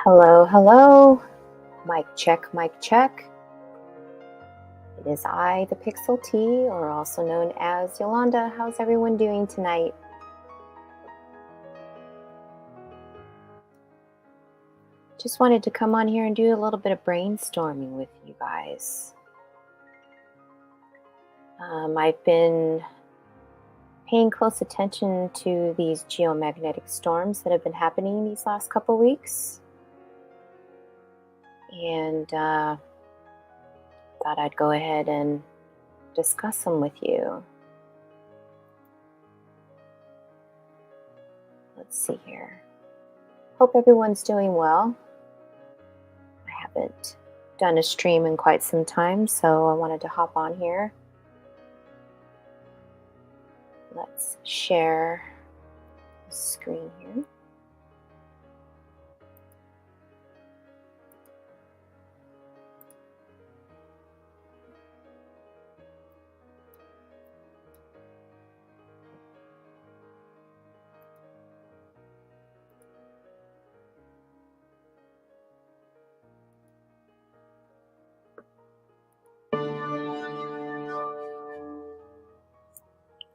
Hello, hello. Mic check, mic check. It is I, the Pixel T, or also known as Yolanda. How's everyone doing tonight? Just wanted to come on here and do a little bit of brainstorming with you guys. I've been paying close attention to these geomagnetic storms that have been happening these last couple weeks. And thought I'd go ahead and discuss them with you. Let's see here. Hope everyone's doing well. I haven't done a stream in quite some time, so I wanted to hop on here. Let's share the screen here.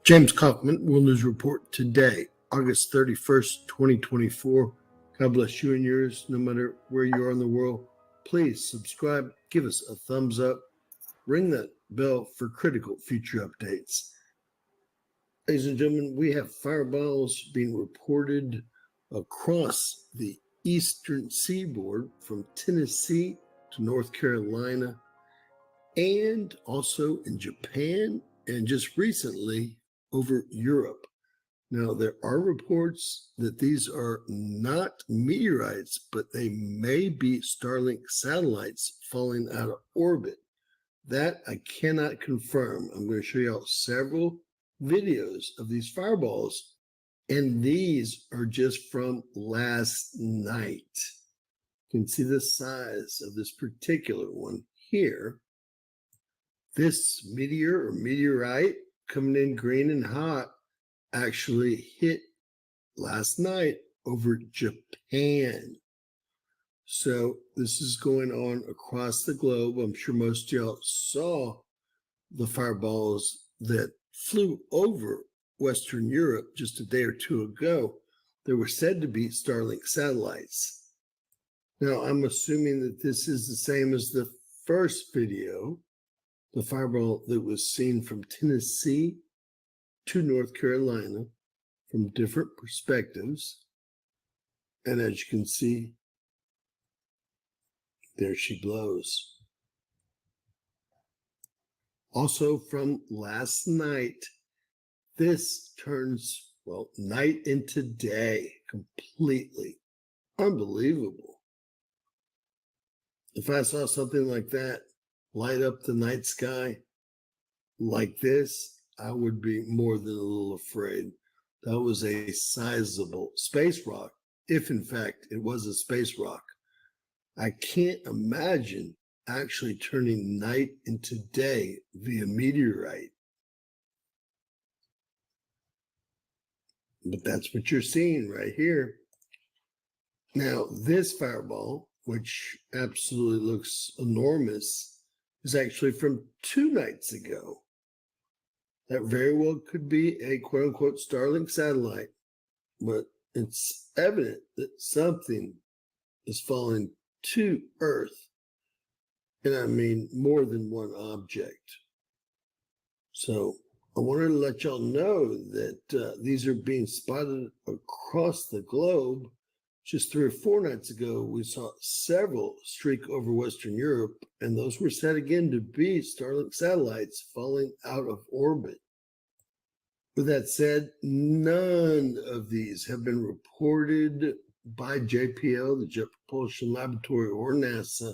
James Kaufman, World News Report today, August 31st, 2024. God bless you and yours, no matter where you are in the world. Please subscribe, give us a thumbs up, ring that bell for critical future updates. Ladies and gentlemen, we have fireballs being reported across the eastern seaboard from Tennessee to North Carolina, and also in Japan, and just recently over Europe. Now, there are reports that these are not meteorites, but they may be Starlink satellites falling out of orbit. That I cannot confirm. I'm going to show you all several videos of these fireballs, and these are just from last night. You can see the size of this particular one here. This meteor or meteorite coming in green and hot actually hit last night over Japan. So this is going on across the globe. I'm sure most of y'all saw the fireballs that flew over Western Europe just a day or two ago. They were said to be Starlink satellites. Now, I'm assuming that this is the same as the first video, the fireball that was seen from Tennessee to North Carolina from different perspectives. And as you can see, there she blows. Also from last night, this turns, well, night into day completely. Unbelievable. If I saw something like that light up the night sky like this, I would be more than a little afraid. That was a sizable space rock, if in fact it was a space rock. I can't imagine actually turning night into day via meteorite. But that's what you're seeing right here. Now, this fireball, which absolutely looks enormous, is actually from 2 nights ago. That very well could be a quote-unquote Starlink satellite, but it's evident that something is falling to Earth, and I mean more than one object. So I wanted to let y'all know that these are being spotted across the globe. Just 3 or 4 nights ago, we saw several streak over Western Europe, and those were said again to be Starlink satellites falling out of orbit. With that said, none of these have been reported by JPL, the Jet Propulsion Laboratory, or NASA,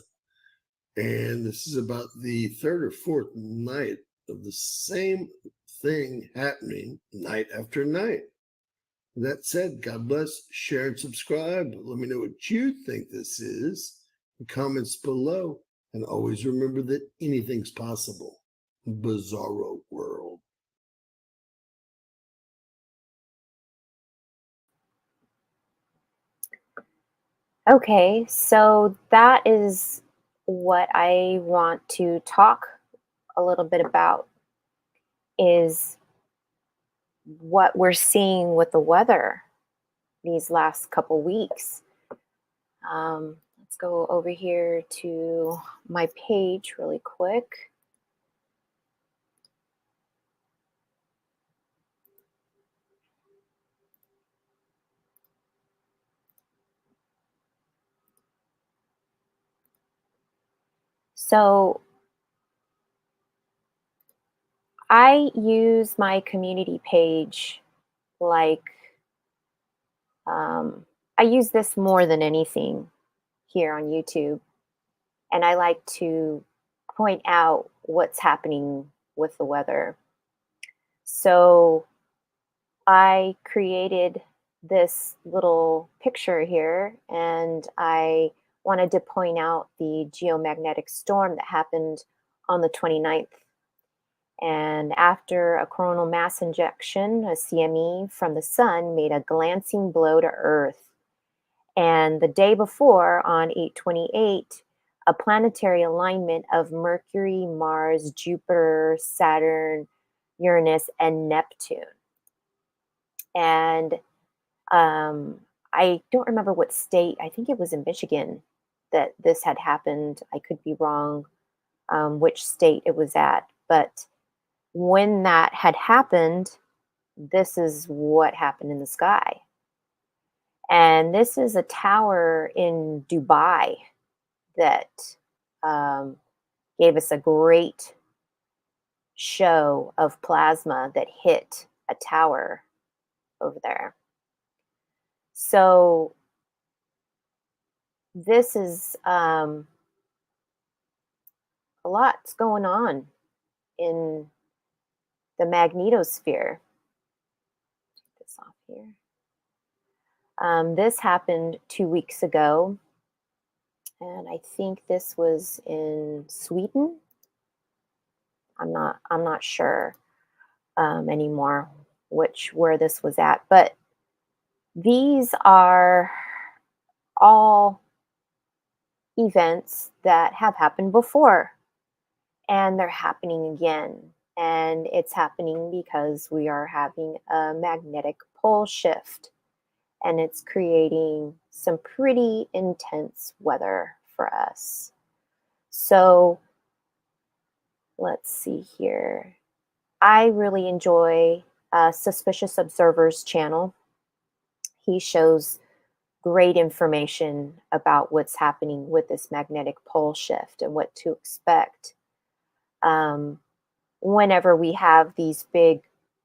and this is about the 3rd or 4th night of the same thing happening night after night. That said, God bless, share and subscribe. Let me know what you think this is in comments below. And always remember that anything's possible. Bizarro world. Okay, so that is what I want to talk a little bit about is what we're seeing with the weather these last couple weeks. Let's go over here to my page really quick. So I use my community page like um, I use this more than anything here on YouTube, and I like to point out what's happening with the weather. So I created this little picture here, and I wanted to point out the geomagnetic storm that happened on the 29th. And after a coronal mass injection, a CME from the sun made a glancing blow to Earth. And the day before, on 8/28, a planetary alignment of Mercury, Mars, Jupiter, Saturn, Uranus, and Neptune. And I don't remember what state, I think it was in Michigan that this had happened. I could be wrong which state it was at. But when that had happened, this is what happened in the sky. And this is a tower in Dubai that um, gave us a great show of plasma that hit a tower over there. So this is a lot's going on in the magnetosphere. Take this off here. This happened 2 weeks ago, and I think this was in Sweden. I'm not sure anymore where this was at, but these are all events that have happened before, and they're happening again. And it's happening because we are having a magnetic pole shift, and it's creating some pretty intense weather for us. So let's see here. I really enjoy Suspicious Observer's channel. He shows great information about what's happening with this magnetic pole shift and what to expect um, whenever we have these big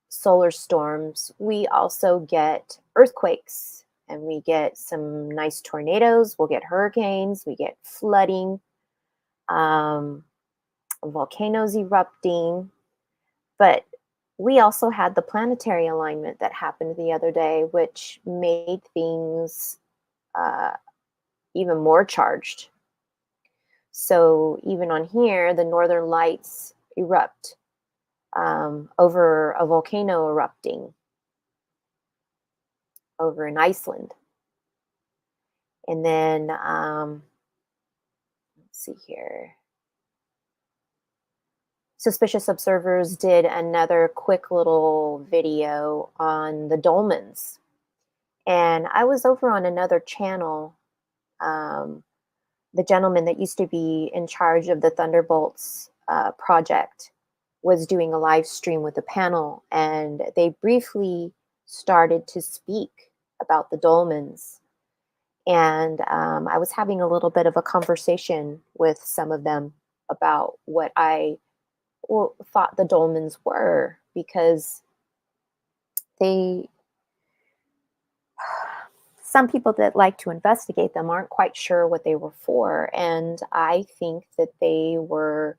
solar storms. We also get earthquakes, and we get some nice tornadoes. We'll get hurricanes, we get flooding, um, volcanoes erupting. But we also had the planetary alignment that happened the other day, which made things uh, even more charged. So even on here, the northern lights erupt over a volcano erupting over in Iceland. And then, let's see here. Suspicious Observers did another quick little video on the dolmens. And I was over on another channel. Um, the gentleman that used to be in charge of the Thunderbolts project was doing a live stream with a panel, and they briefly started to speak about the dolmens. And I was having a little bit of a conversation with some of them about what I thought the dolmens were, because they some people that like to investigate them aren't quite sure what they were for. And I think that they were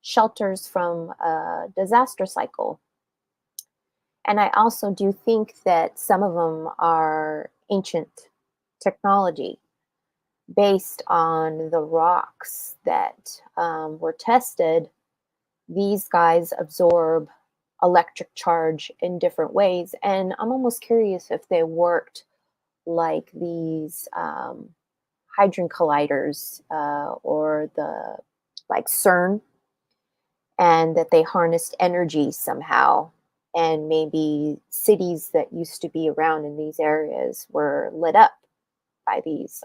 shelters from a disaster cycle. And I also do think that some of them are ancient technology based on the rocks that were tested. These guys absorb electric charge in different ways. And I'm almost curious if they worked like these Hadron Colliders or the like CERN, and that they harnessed energy somehow. And maybe cities that used to be around in these areas were lit up by these.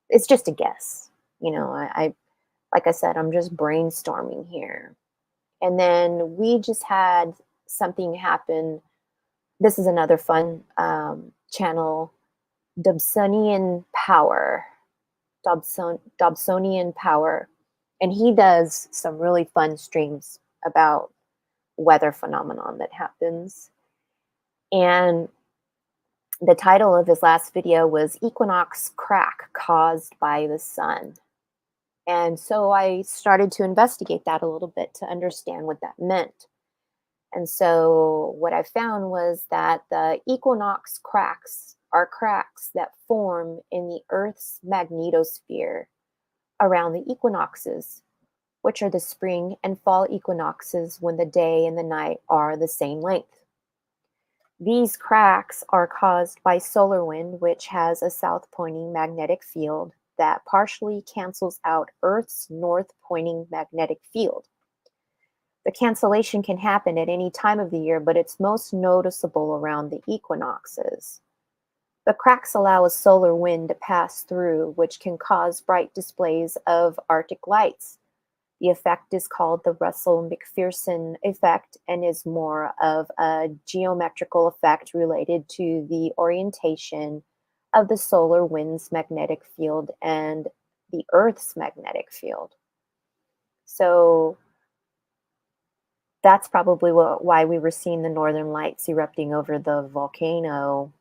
It's just a guess. I like I said, I'm just brainstorming here. And then we just had something happen. This is another fun channel, Dobsonian Power. Dobsonian Power. And he does some really fun streams about weather phenomenon that happens. And the title of his last video was Equinox Crack Caused by the Sun. And so I started to investigate that a little bit to understand what that meant. And so what I found was that the equinox cracks are cracks that form in the Earth's magnetosphere around the equinoxes, which are the spring and fall equinoxes when the day and the night are the same length. These cracks are caused by solar wind, which has a south-pointing magnetic field that partially cancels out Earth's north-pointing magnetic field. The cancellation can happen at any time of the year, but it's most noticeable around the equinoxes. The cracks allow a solar wind to pass through, which can cause bright displays of Arctic lights. The effect is called the Russell-McPherson effect and is more of a geometrical effect related to the orientation of the solar wind's magnetic field and the Earth's magnetic field. So that's probably why we were seeing the northern lights erupting over the volcano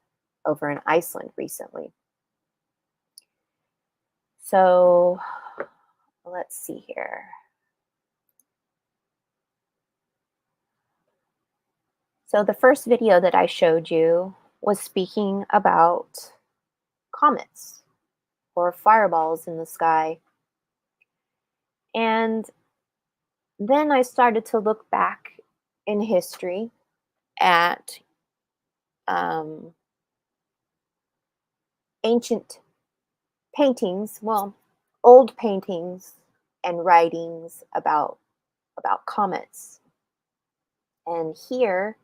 over in Iceland recently. So let's see here. So the first video that I showed you was speaking about comets or fireballs in the sky. And then I started to look back in history at ancient paintings, well, old paintings and writings about comets. And here,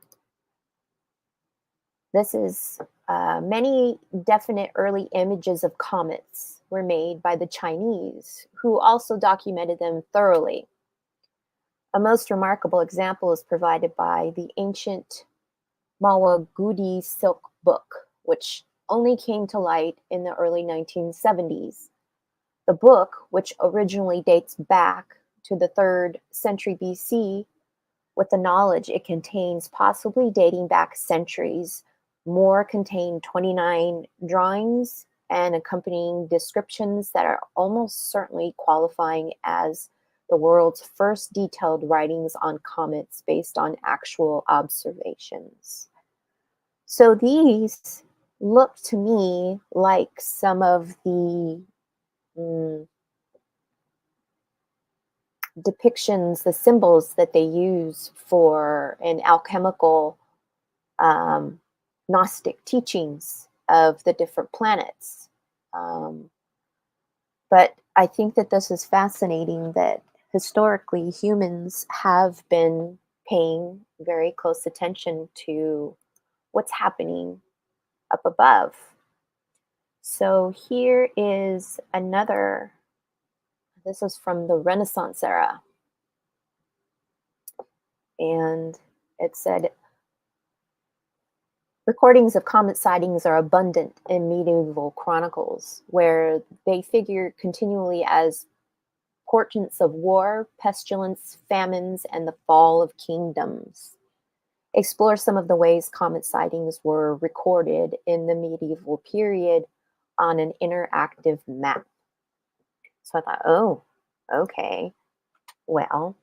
this is many definite early images of comets were made by the Chinese, who also documented them thoroughly. A most remarkable example is provided by the ancient Mawagudi silk book, which only came to light in the early 1970s. The book, which originally dates back to the 3rd century BC, with the knowledge it contains possibly dating back centuries, more contain 29 drawings and accompanying descriptions that are almost certainly qualifying as the world's first detailed writings on comets based on actual observations. So these look to me like some of the depictions, the symbols that they use for an alchemical Gnostic teachings of the different planets. But I think that this is fascinating that historically humans have been paying very close attention to what's happening up above. So here is another, this is from the Renaissance era. And it said, recordings of comet sightings are abundant in medieval chronicles, where they figure continually as portents of war, pestilence, famines, and the fall of kingdoms. Explore some of the ways comet sightings were recorded in the medieval period on an interactive map. So I thought, oh, okay, well,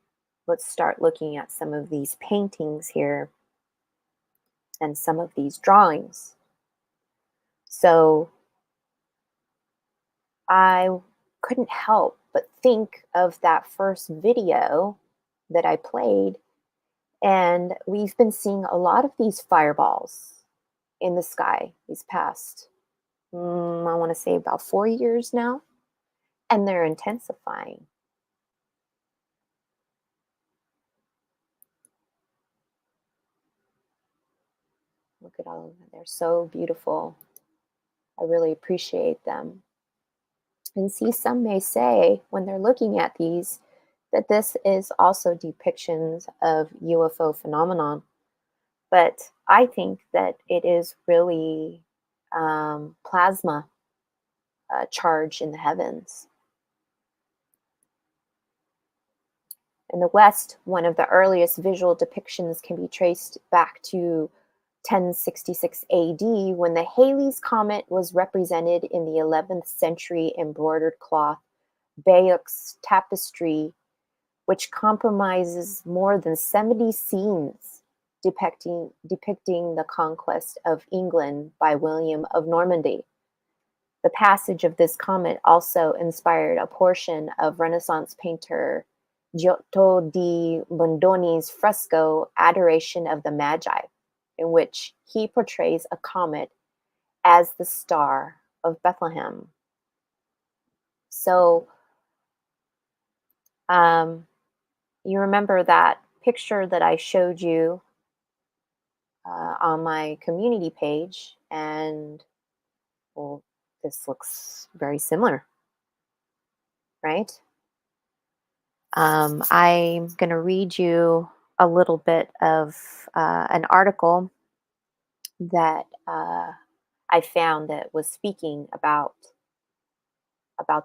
let's start looking at some of these paintings here and some of these drawings. So I couldn't help but think of that first video that I played, and we've been seeing a lot of these fireballs in the sky these past I want to say about 4 years now, and they're intensifying. Look at all of them. They're so beautiful. I really appreciate them. And see, some may say when they're looking at these that this is also depictions of UFO phenomenon, but I think that it is really plasma charge in the heavens. In the West, one of the earliest visual depictions can be traced back to 1066 AD when the Halley's Comet was represented in the 11th century embroidered cloth Bayeux tapestry, which compromises more than 70 scenes depicting the conquest of England by William of Normandy. The passage of this comet also inspired a portion of Renaissance painter Giotto di Bondoni's fresco Adoration of the Magi, in which he portrays a comet as the star of Bethlehem. So, you remember that picture that I showed you on my community page, and well, this looks very similar, right? I'm going to read you a little bit of an article that I found that was speaking about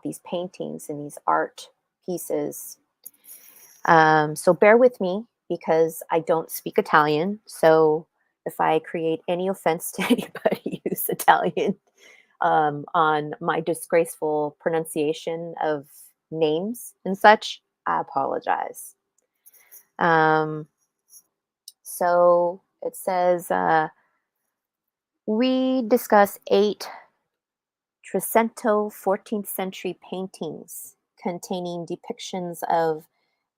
these paintings and these art pieces. So bear with me because I don't speak Italian. So if I create any offense to anybody who's Italian on my disgraceful pronunciation of names and such, I apologize. Um, so it says we discuss 8 Trecento 14th century paintings containing depictions of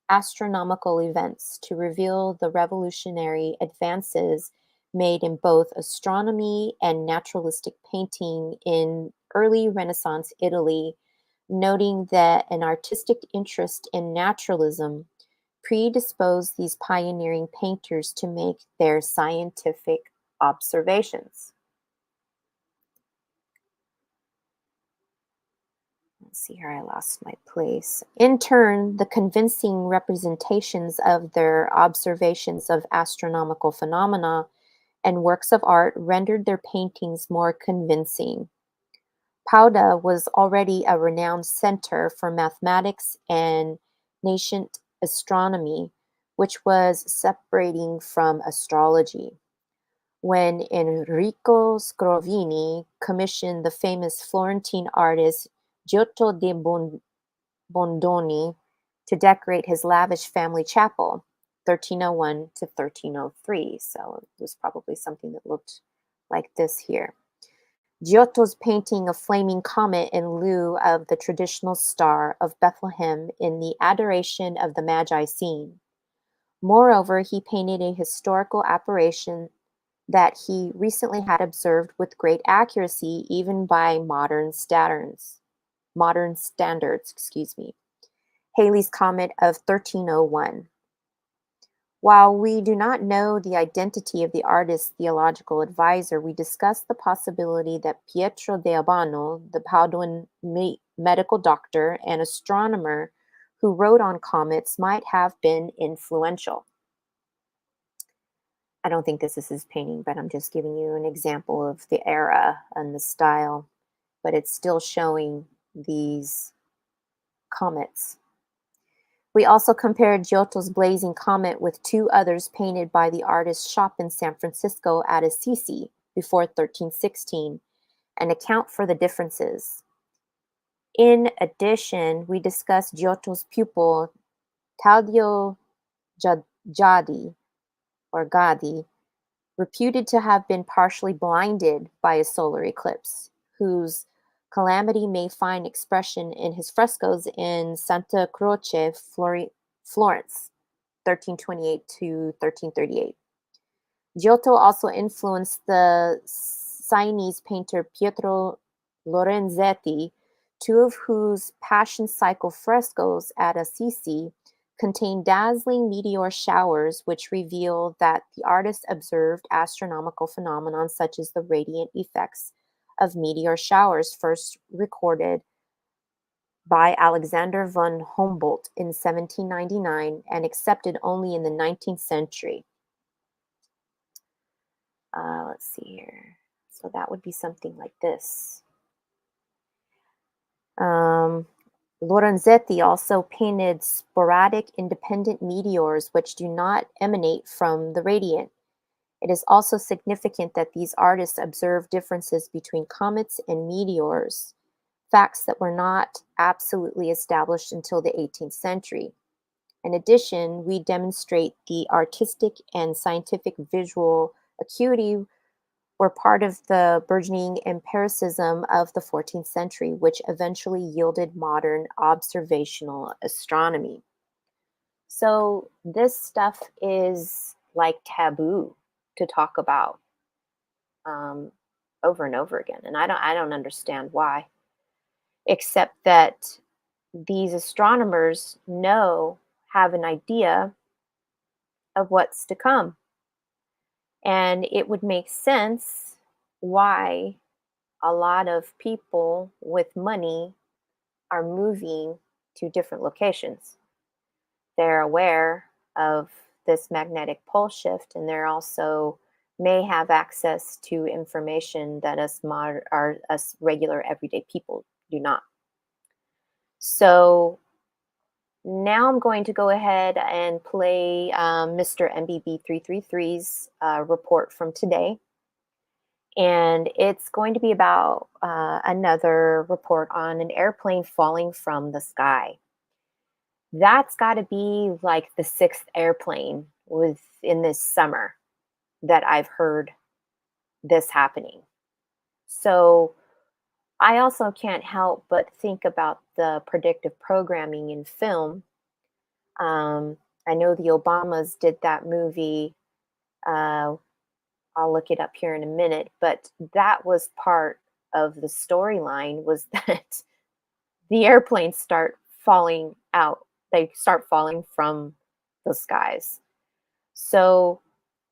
astronomical events to reveal the revolutionary advances made in both astronomy and naturalistic painting in early Renaissance Italy, noting that an artistic interest in naturalism predisposed these pioneering painters to make their scientific observations. Let's see here, I lost my place. In turn, the convincing representations of their observations of astronomical phenomena and works of art rendered their paintings more convincing. Padua was already a renowned center for mathematics and nascent astronomy, which was separating from astrology. When Enrico Scrovini commissioned the famous Florentine artist Giotto di Bondoni to decorate his lavish family chapel, 1301 to 1303. So it was probably something that looked like this here. Giotto's painting a flaming comet in lieu of the traditional star of Bethlehem in the Adoration of the Magi scene. Moreover, he painted a historical apparition that he recently had observed with great accuracy even by modern standards, excuse me. Halley's Comet of 1301. While we do not know the identity of the artist's theological advisor, we discuss the possibility that Pietro de Albano, the Paduan medical doctor and astronomer who wrote on comets, might have been influential. I don't think this is his painting, but I'm just giving you an example of the era and the style. But it's still showing these comets. We also compared Giotto's blazing comet with 2 others painted by the artist's shop in San Francisco at Assisi before 1316 and account for the differences. In addition, we discussed Giotto's pupil Taddeo Gaddi, reputed to have been partially blinded by a solar eclipse, whose calamity may find expression in his frescoes in Santa Croce, Florence, 1328 to 1338. Giotto also influenced the Sienese painter Pietro Lorenzetti, two of whose Passion Cycle frescoes at Assisi contain dazzling meteor showers which reveal that the artist observed astronomical phenomena such as the radiant effects of meteor showers first recorded by Alexander von Humboldt in 1799 and accepted only in the 19th century. Let's see here. So that would be something like this. Um, Lorenzetti also painted sporadic independent meteors which do not emanate from the radiant. It is also significant that these artists observed differences between comets and meteors, facts that were not absolutely established until the 18th century. In addition, we demonstrate the artistic and scientific visual acuity were part of the burgeoning empiricism of the 14th century, which eventually yielded modern observational astronomy. So, this stuff is like taboo to talk about um, over and over again, and I don't understand why, except that these astronomers have an idea of what's to come, and it would make sense why a lot of people with money are moving to different locations. They're aware of this magnetic pole shift, and they're also may have access to information that us regular everyday people do not. So now I'm going to go ahead and play Mr. MBB333's report from today. And it's going to be about another report on an airplane falling from the sky. That's got to be like the sixth airplane within this summer that I've heard this happening. So I also can't help but think about the predictive programming in film. Um, I know the Obamas did that movie. Uh, I'll look it up here in a minute, but that was part of the storyline was that the airplanes start falling out. They start falling from the skies. So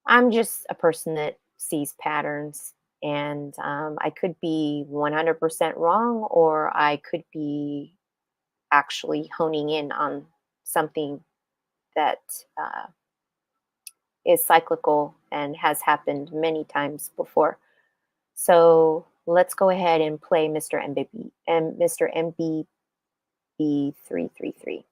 I'm just a person that sees patterns, and I could be 100% wrong, or I could be actually honing in on something that is cyclical and has happened many times before. So let's go ahead and play Mr. MBB and Mr. MBB333.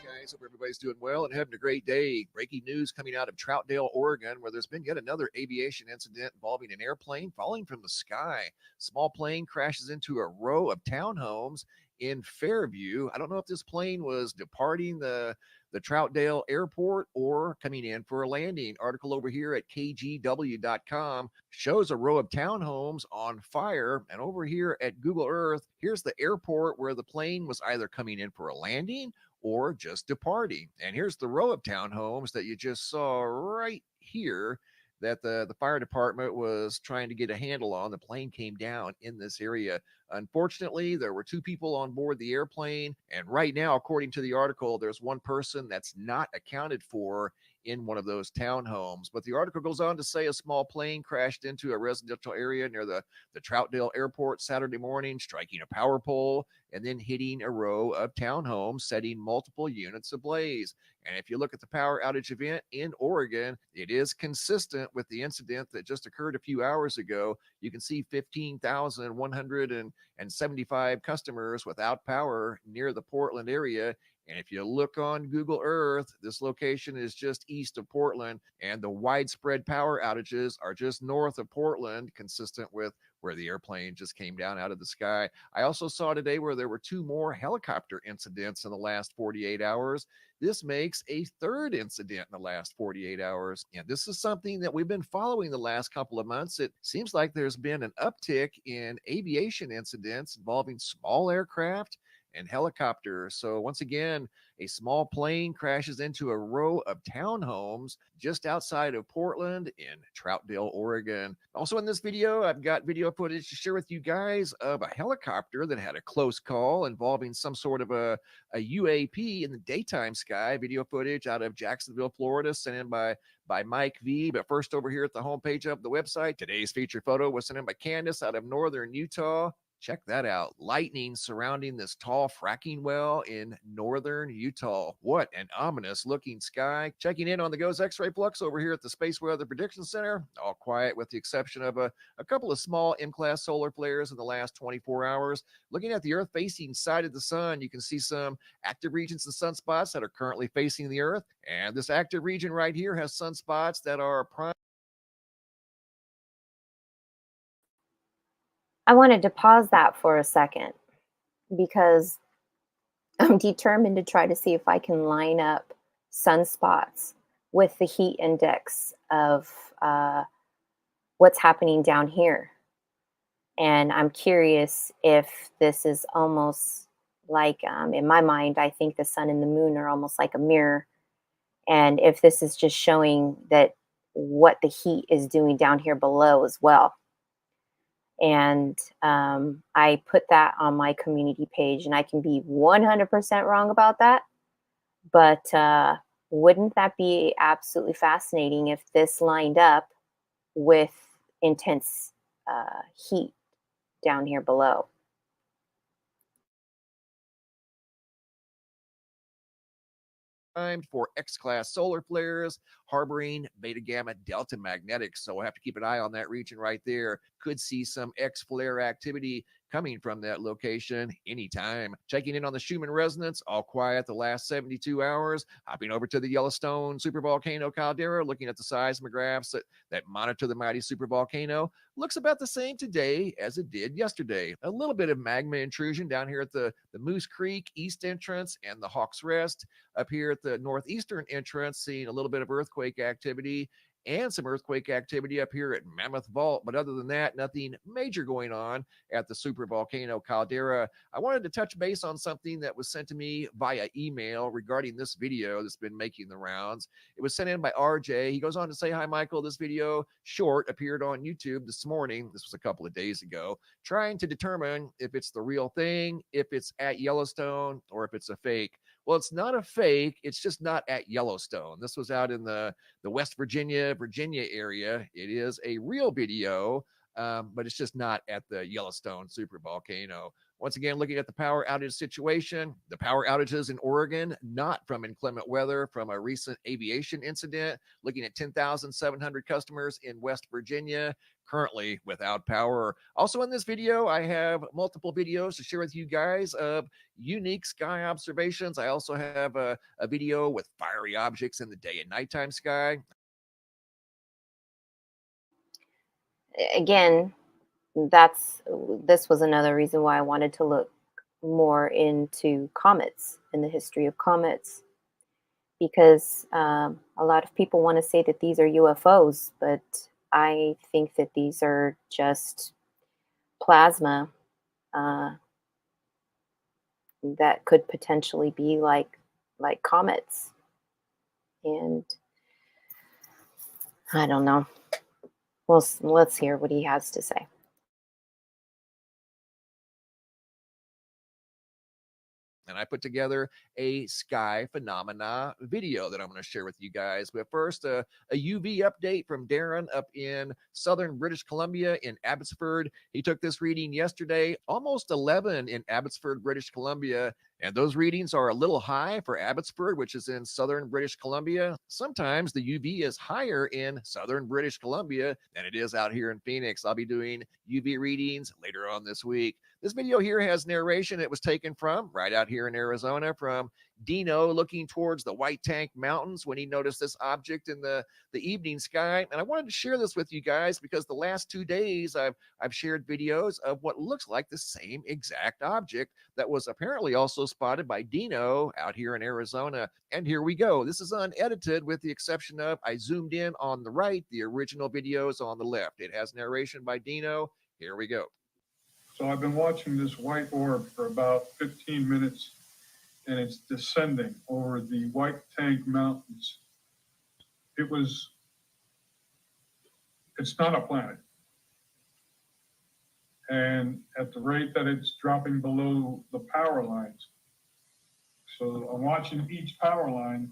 Guys, hope everybody's doing well and having a great day. Breaking news coming out of Troutdale, Oregon, where there's been yet another aviation incident involving an airplane falling from the sky. Small plane crashes into a row of townhomes in Fairview. I don't know if this plane was departing the Troutdale airport or coming in for a landing. Article over here at kgw.com shows a row of townhomes on fire. And over here at Google Earth, here's the airport where the plane was either coming in for a landing or just departing. And here's the row of townhomes that you just saw right here that the fire department was trying to get a handle on. The plane came down in this area. Unfortunately, there were two people on board the airplane. And right now, according to the article, there's one person that's not accounted for in one of those townhomes. But the article goes on to say a small plane crashed into a residential area near the Troutdale Airport Saturday morning, striking a power pole and then hitting a row of townhomes, setting multiple units ablaze. And if you look at the power outage event in Oregon, it is consistent with the incident that just occurred a few hours ago. You can see 15,175 customers without power near the Portland area. And if you look on Google Earth, this location is just east of Portland, and the widespread power outages are just north of Portland, consistent with where the airplane just came down out of the sky. I also saw today where there were 2 more helicopter incidents in the last 48 hours. This makes a 3rd incident in the last 48 hours. And this is something that we've been following the last couple of months. It seems like there's been an uptick in aviation incidents involving small aircraft and helicopters. So, once again, a small plane crashes into a row of townhomes just outside of Portland in Troutdale, Oregon. Also, in this video, I've got video footage to share with you guys of a helicopter that had a close call involving some sort of a UAP in the daytime sky. Video footage out of Jacksonville, Florida, sent in by Mike V. But first, over here at the homepage of the website, today's feature photo was sent in by Candace out of northern Utah. Check that out. Lightning surrounding this tall fracking well in northern Utah. What an ominous looking sky. Checking in on the GOES X-ray flux over here at the Space Weather Prediction Center. All quiet with the exception of a couple of small M-class solar flares in the last 24 hours. Looking at the Earth facing side of the sun, you can see some active regions and sunspots that are currently facing the Earth. And this active region right here has sunspots that are prime. I wanted to pause that for a second because I'm determined to try to see if I can line up sunspots with the heat index of what's happening down here. And I'm curious if this is almost like, in my mind, I think the sun and the moon are almost like a mirror. And if this is just showing that what the heat is doing down here below as well. And I put that on my community page, and I can be 100% wrong about that. But wouldn't that be absolutely fascinating if this lined up with intense heat down here below? Timed for X-class solar flares harboring beta gamma delta magnetics. So we'll have to keep an eye on that region right there. Could see some X flare activity coming from that location anytime. Checking in on the Schumann resonance, all quiet the last 72 hours. Hopping over to the Yellowstone supervolcano caldera, looking at the seismographs that monitor the mighty supervolcano. Looks about the same today as it did yesterday. A little bit of magma intrusion down here at the Moose Creek east entrance and the Hawks Rest. Up here at the northeastern entrance, seeing a little bit of earthquake activity and some earthquake activity up here at Mammoth Vault. But other than that, nothing major going on at the supervolcano caldera. I wanted to touch base on something that was sent to me via email regarding this video that's been making the rounds. It was sent in by RJ. He goes on to say, "Hi, Michael. This video short appeared on YouTube this morning." This was a couple of days ago, trying to determine if it's the real thing, if it's at Yellowstone, or if it's a fake. Well, it's not a fake. It's just not at Yellowstone. This was out in the West Virginia area. It is a real video, but it's just not at the Yellowstone supervolcano. Once again, looking at the power outage situation, the power outages in Oregon, not from inclement weather, from a recent aviation incident. Looking at 10,700 customers in West Virginia currently without power. Also in this video, I have multiple videos to share with you guys of unique sky observations. I also have a video with fiery objects in the day and nighttime sky. Again, this was another reason why I wanted to look more into comets and the history of comets, because a lot of people want to say that these are UFOs, but I think that these are just plasma that could potentially be like comets. And I don't know. Well, let's hear what he has to say. And I put together a sky phenomena video that I'm going to share with you guys. But first, a UV update from Darren up in southern British Columbia in Abbotsford. He took this reading yesterday, almost 11 in Abbotsford, British Columbia. And those readings are a little high for Abbotsford, which is in southern British Columbia. Sometimes the UV is higher in southern British Columbia than it is out here in Phoenix. I'll be doing UV readings later on this week. This video here has narration. It was taken from right out here in Arizona from Dino looking towards the White Tank Mountains when he noticed this object in the evening sky. And I wanted to share this with you guys because the last 2 days I've shared videos of what looks like the same exact object that was apparently also spotted by Dino out here in Arizona. And here we go. This is unedited with the exception of I zoomed in on the right, the original video is on the left. It has narration by Dino. Here we go. So I've been watching this white orb for about 15 minutes, and it's descending over the White Tank Mountains. It's not a planet. And at the rate that it's dropping below the power lines. So I'm watching each power line.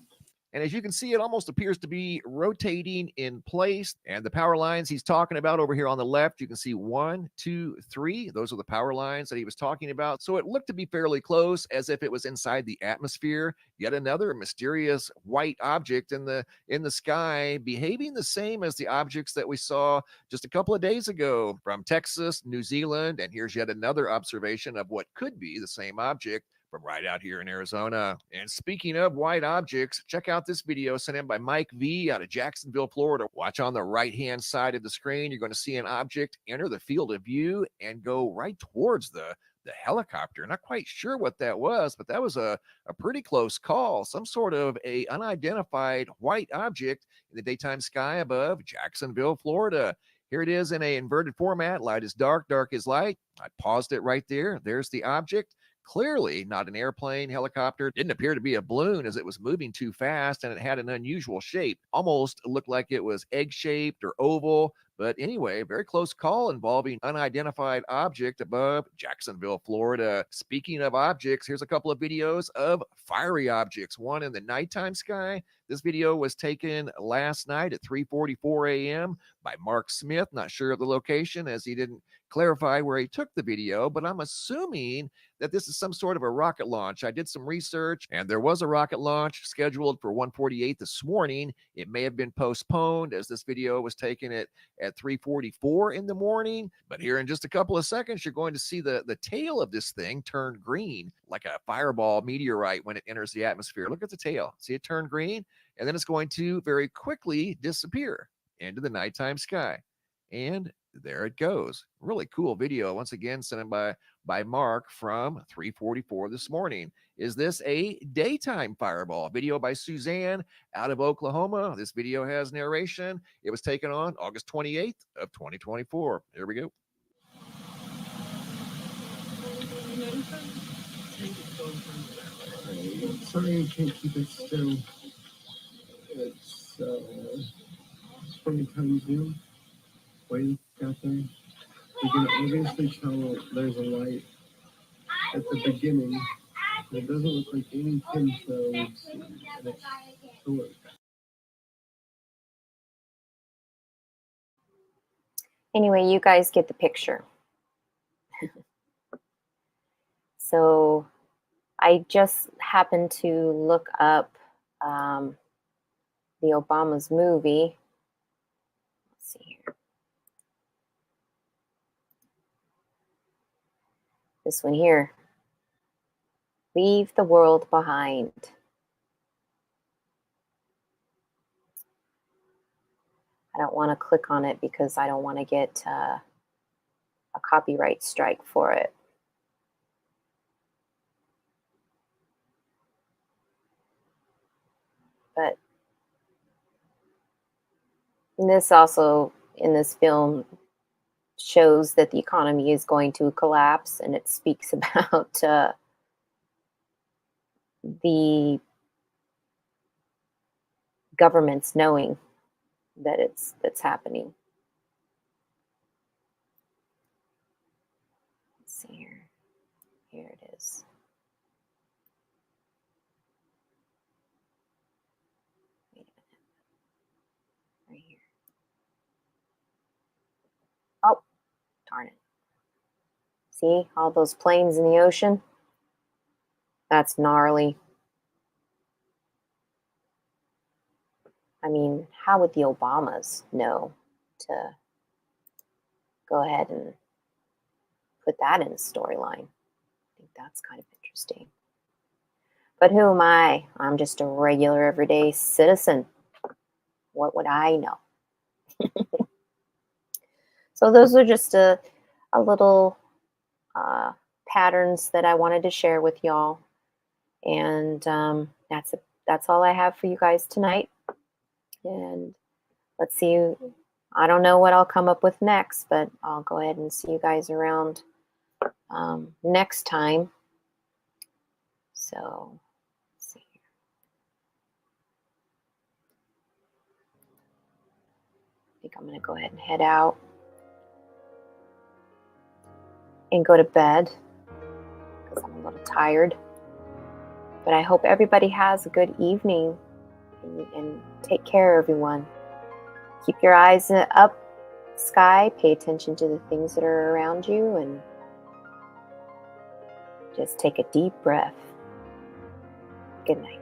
And as you can see, it almost appears to be rotating in place. And the power lines he's talking about over here on the left, you can see 1, 2, 3. Those are the power lines that he was talking about. So it looked to be fairly close, as if it was inside the atmosphere. Yet another mysterious white object in the sky, behaving the same as the objects that we saw just a couple of days ago from Texas, New Zealand. And here's yet another observation of what could be the same object from right out here in Arizona. And speaking of white objects, check out this video sent in by Mike V out of Jacksonville, Florida. Watch on the right-hand side of the screen. You're going to see an object enter the field of view and go right towards the helicopter. Not quite sure what that was, but that was a pretty close call. Some sort of a unidentified white object in the daytime sky above Jacksonville, Florida. Here it is in an inverted format. Light is dark, dark is light. I paused it right there. There's the object. Clearly not an airplane, helicopter. Didn't appear to be a balloon as it was moving too fast, and it had an unusual shape. Almost looked like it was egg-shaped or oval. But anyway, very close call involving unidentified object above Jacksonville, Florida. Speaking of objects, here's a couple of videos of fiery objects. One in the nighttime sky. This video was taken last night at 3:44 a.m. by Mark Smith. Not sure of the location as he didn't clarify where he took the video, but I'm assuming that this is some sort of a rocket launch. I did some research and there was a rocket launch scheduled for 1:48 this morning. It may have been postponed as this video was taken at 3:44 in the morning. But here in just a couple of seconds, you're going to see the tail of this thing turn green like a fireball meteorite when it enters the atmosphere. Look at the tail. See it turn green? And then it's going to very quickly disappear into the nighttime sky. And there it goes. Really cool video. Once again, sent in by Mark from 3:44 this morning. Is this a daytime fireball? Video by Suzanne out of Oklahoma. This video has narration. It was taken on August 28th of 2024. Here we go. Sorry, I can't keep it still. It's 20 times new. Wait out there. You can obviously tell there's a light at the beginning. It doesn't look like any chemtrails, and it's short. Anyway, you guys get the picture. So I just happened to look up the Obama's movie. Let's see here. This one here. Leave the world behind. I don't want to click on it because I don't want to get a copyright strike for it. But this also, in this film, shows that the economy is going to collapse, and it speaks about the governments knowing that that's happening. Let's see here. Here it is. Wait a minute. Right here. Oh, darn it. See all those planes in the ocean? That's gnarly. I mean, how would the Obamas know to go ahead and put that in the storyline? I think that's kind of interesting. But who am I? I'm just a regular everyday citizen. What would I know? So those are just a little patterns that I wanted to share with y'all. And that's all I have for you guys tonight. And let's see. I don't know what I'll come up with next, but I'll go ahead and see you guys around next time. So let's see. I think I'm going to go ahead and head out and go to bed because I'm a little tired. But I hope everybody has a good evening, and take care, everyone. Keep your eyes up sky, pay attention to the things that are around you, and just take a deep breath. Good night.